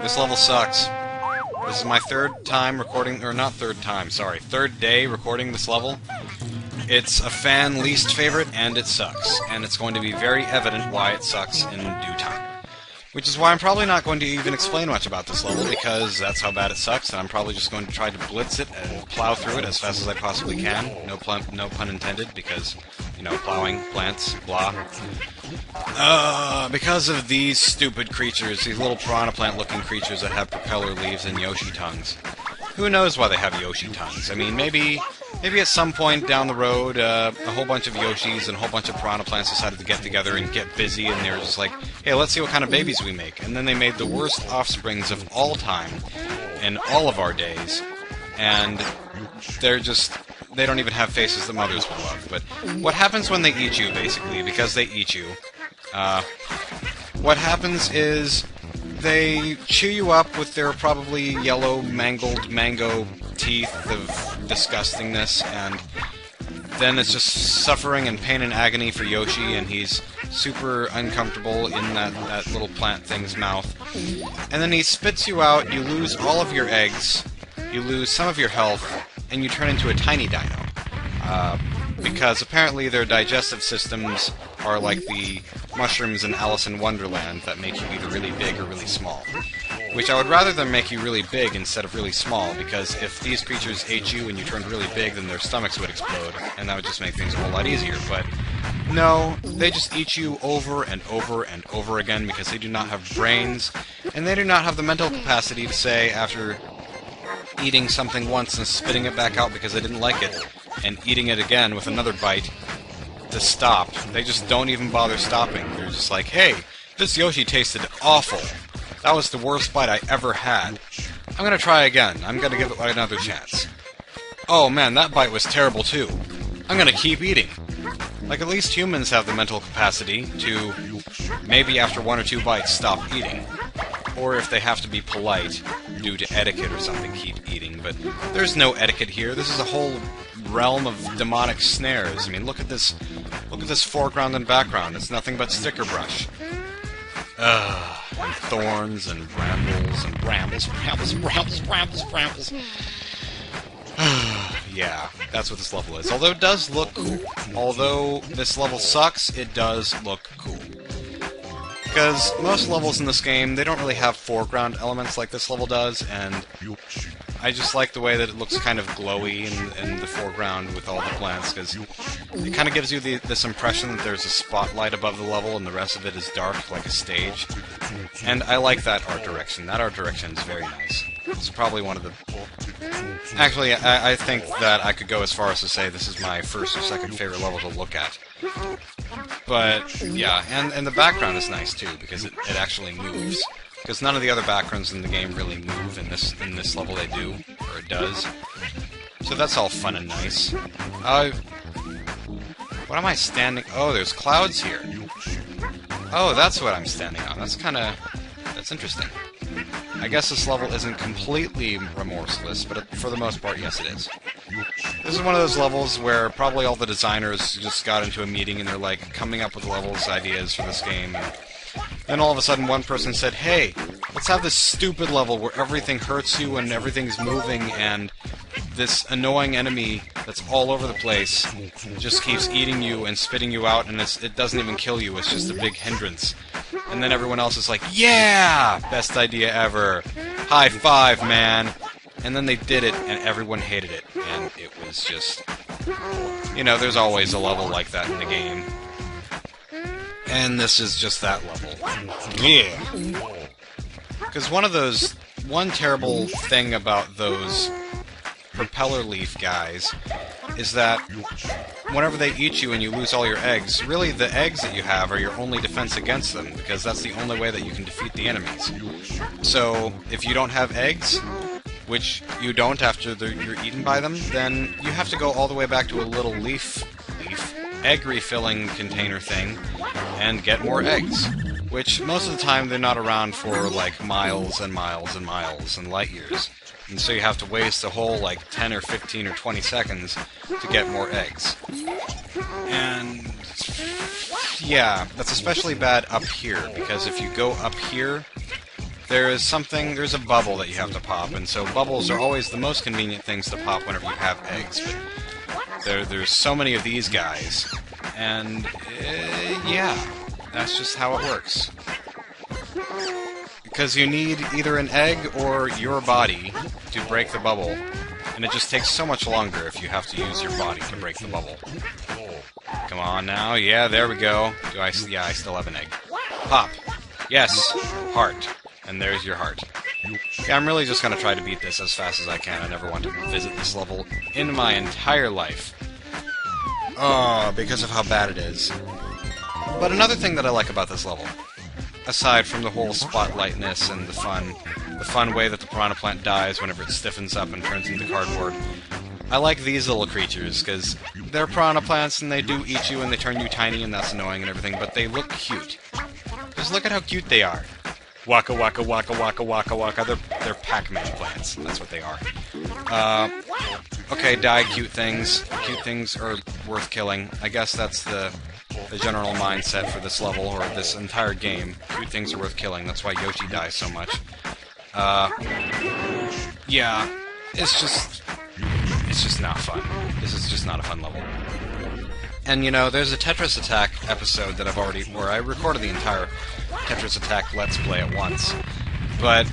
This level sucks. This is my third time recording, or not third time, sorry, third day recording this level. It's a fan least favorite, and it sucks. And it's going to be very evident why it sucks in due time. Which is why I'm probably not going to even explain much about this level, because that's how bad it sucks, and I'm probably just going to try to blitz it and plow through it as fast as I possibly can. No pun intended, because, you know, plowing, plants, blah. Because of these stupid creatures, these little piranha plant-looking creatures that have propeller leaves and Yoshi tongues. Who knows why they have Yoshi tongues? I mean, maybe at some point down the road, a whole bunch of Yoshis and a whole bunch of piranha plants decided to get together and get busy, and they were just like, hey, let's see what kind of babies we make. And then they made the worst offsprings of all time in all of our days, and they don't even have faces that mothers would love. But what happens when they eat you, basically, because they eat you, what happens is they chew you up with their probably yellow, mangled mango teeth of disgustingness, and then it's just suffering and pain and agony for Yoshi, and he's super uncomfortable in that little plant thing's mouth. And then he spits you out, you lose all of your eggs, you lose some of your health, and you turn into a tiny dino. Because apparently their digestive systems are like the mushrooms in Alice in Wonderland that make you either really big or really small. Which I would rather them make you really big instead of really small, because if these creatures ate you and you turned really big, then their stomachs would explode, and that would just make things a whole lot easier. But no, they just eat you over and over and over again because they do not have brains, and they do not have the mental capacity to say, after eating something once and spitting it back out because they didn't like it, and eating it again with another bite, to stop. They just don't even bother stopping. They're just like, hey, this Yoshi tasted awful. That was the worst bite I ever had. I'm gonna try again. I'm gonna give it another chance. Oh man, that bite was terrible too. I'm gonna keep eating. Like, at least humans have the mental capacity to, maybe after one or two bites, stop eating. Or if they have to be polite, due to etiquette or something, keep eating. But there's no etiquette here. This is a whole realm of demonic snares. I mean, look at this foreground and background. It's nothing but sticker brush. And thorns and brambles and brambles. Yeah, that's what this level is. Although it does look cool. Although this level sucks, it does look cool. Because most levels in this game, they don't really have foreground elements like this level does, and I just like the way that it looks kind of glowy in the foreground with all the plants, because it kind of gives you this impression that there's a spotlight above the level and the rest of it is dark, like a stage. And I like that art direction. That art direction is very nice. It's probably one of the... Actually, I think that I could go as far as to say this is my first or second favorite level to look at. But, yeah, and the background is nice too, because it actually moves. Because none of the other backgrounds in the game really move, in this level they do, or it does. So that's all fun and nice. What am I standing... Oh, there's clouds here. Oh, that's what I'm standing on. That's interesting. I guess this level isn't completely remorseless, but for the most part, yes it is. This is one of those levels where probably all the designers just got into a meeting and they're like coming up with levels ideas for this game. And then all of a sudden one person said, hey, let's have this stupid level where everything hurts you and everything's moving and this annoying enemy that's all over the place just keeps eating you and spitting you out, and it doesn't even kill you, it's just a big hindrance. And then everyone else is like, yeah! Best idea ever! High five, man! And then they did it, and everyone hated it. And it was just... You know, there's always a level like that in the game. And this is just that level. Yeah! Because one terrible thing about those propeller leaf guys is that whenever they eat you and you lose all your eggs, really the eggs that you have are your only defense against them, because that's the only way that you can defeat the enemies. So, if you don't have eggs, which you don't after you're eaten by them, then you have to go all the way back to a little egg refilling container thing and get more eggs. Which, most of the time, they're not around for, like, miles and miles and miles and light years. And so you have to waste a whole, like, 10 or 15 or 20 seconds to get more eggs. And Yeah, that's especially bad up here, because if you go up here, there's a bubble that you have to pop, and so bubbles are always the most convenient things to pop whenever you have eggs, but there's so many of these guys, and yeah, that's just how it works. Because you need either an egg or your body to break the bubble, and it just takes so much longer if you have to use your body to break the bubble. Come on now, yeah, there we go. Yeah, I still have an egg. Pop. Yes, heart. And there's your heart. Yeah, I'm really just gonna try to beat this as fast as I can. I never want to visit this level in my entire life. Oh, because of how bad it is. But another thing that I like about this level, aside from the whole spotlightness and the fun way that the piranha plant dies whenever it stiffens up and turns into cardboard, I like these little creatures, because they're piranha plants and they do eat you and they turn you tiny and that's annoying and everything, but they look cute. Just look at how cute they are. Waka waka waka waka waka waka. They're Pac-Man plants. That's what they are. Okay, die, cute things. Cute things are worth killing. I guess that's the general mindset for this level, or this entire game. Cute things are worth killing. That's why Yoshi dies so much. Yeah, it's just not fun. This is just not a fun level. And you know, there's a Tetris Attack episode that where I recorded the entire Tetris Attack Let's Play at once. But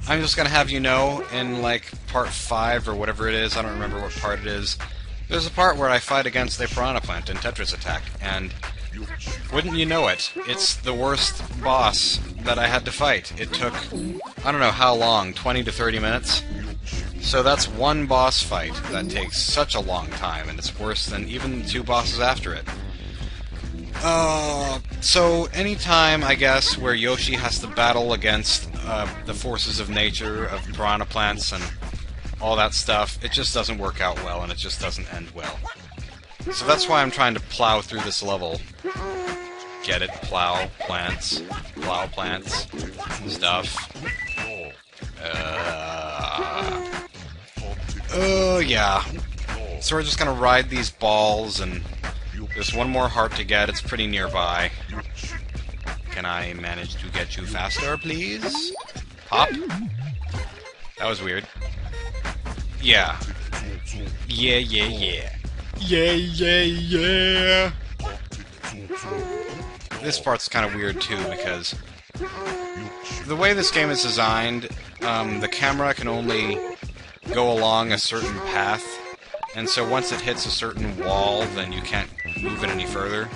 I'm just gonna have you know, in like part 5 or whatever it is, I don't remember what part it is, there's a part where I fight against a piranha plant in Tetris Attack, and wouldn't you know it, it's the worst boss that I had to fight. It took, I don't know how long, 20 to 30 minutes? So that's one boss fight that takes such a long time, and it's worse than even the 2 bosses after it. So any time, I guess, where Yoshi has to battle against the forces of nature, of piranha plants, and all that stuff, it just doesn't work out well, and it just doesn't end well. So that's why I'm trying to plow through this level. Get it? Plow plants. Plow plants. Stuff. Oh, yeah. So we're just gonna ride these balls, and there's one more heart to get. It's pretty nearby. Can I manage to get you faster, please? Pop? That was weird. Yeah. Yeah, yeah, yeah. Yeah, yeah, yeah! This part's kind of weird, too, because the way this game is designed, the camera can only go along a certain path, and so once it hits a certain wall, then you can't move it any further.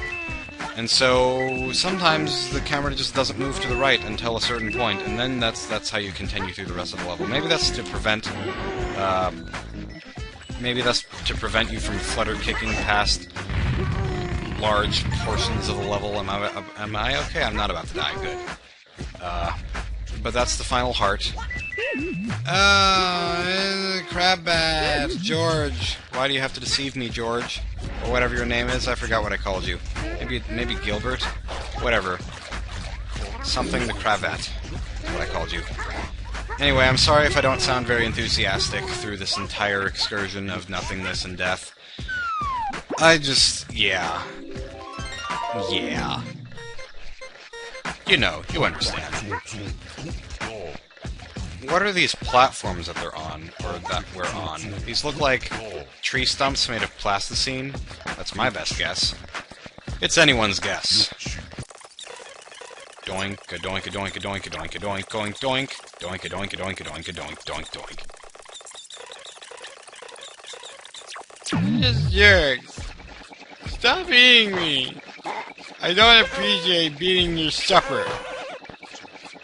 And so sometimes the camera just doesn't move to the right until a certain point, and then that's how you continue through the rest of the level. Maybe that's to prevent you from flutter kicking past large portions of the level. Am I okay? I'm not about to die. Good. But that's the final heart. Crabbat! George! Why do you have to deceive me, George? Or whatever your name is, I forgot what I called you. Maybe Gilbert? Whatever. Something the Crabbat. That's what I called you. Anyway, I'm sorry if I don't sound very enthusiastic through this entire excursion of nothingness and death. Yeah. Yeah. You know, you understand. What are these platforms that they're on, or that we're on? These look like tree stumps made of plasticine. That's my best guess. It's anyone's guess. Doink, a doink, a doink, a doink, a doink, a doink, doink, doink, doink, a doink, a doink, a doink, a doink, doink, doink. Just jerks. Stop eating me. I don't appreciate beating your supper.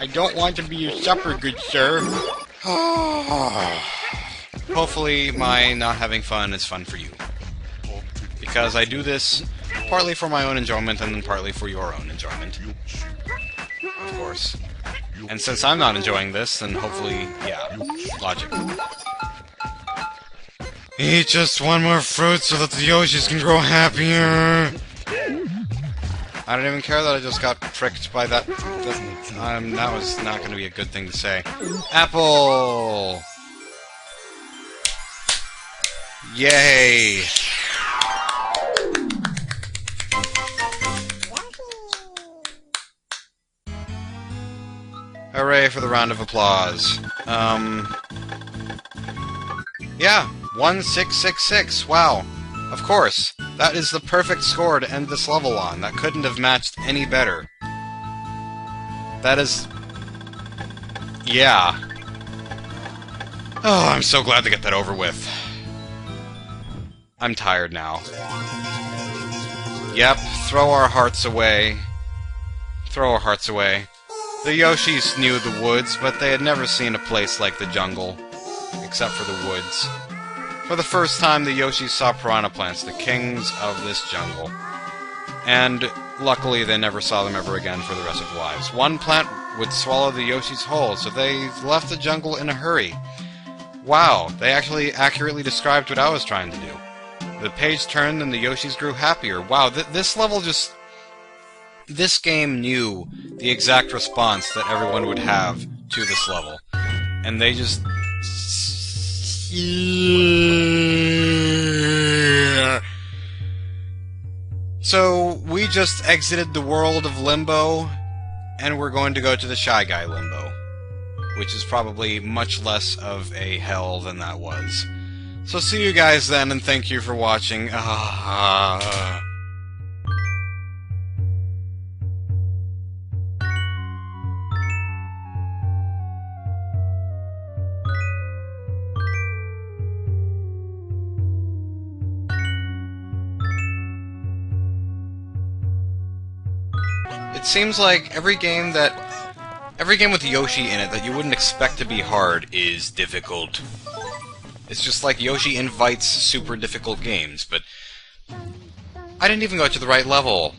I don't want to be your supper, good sir. Hopefully my not having fun is fun for you. Because I do this partly for my own enjoyment and partly for your own enjoyment. Of course. And since I'm not enjoying this, then hopefully, yeah, logic. Eat just one more fruit so that the Yoshis can grow happier! I don't even care that I just got pricked by that. That was not going to be a good thing to say. Apple! Yay! Hooray for the round of applause. Yeah, 1666, wow. Of course, that is the perfect score to end this level on. That couldn't have matched any better. That is... yeah. Oh, I'm so glad to get that over with. I'm tired now. Yep, throw our hearts away. Throw our hearts away. The Yoshis knew the woods, but they had never seen a place like the jungle. Except for the woods. For the first time, the Yoshis saw piranha plants, the kings of this jungle. And luckily, they never saw them ever again for the rest of their lives. One plant would swallow the Yoshis whole, so they left the jungle in a hurry. Wow, they actually accurately described what I was trying to do. The page turned and the Yoshis grew happier. Wow, this level just... this game knew the exact response that everyone would have to this level. And they just... So, we just exited the world of Limbo, and we're going to go to the Shy Guy Limbo, which is probably much less of a hell than that was. So see you guys then, and thank you for watching. It seems like every game with Yoshi in it that you wouldn't expect to be hard is difficult. It's just like Yoshi invites super difficult games, but I didn't even go to the right level.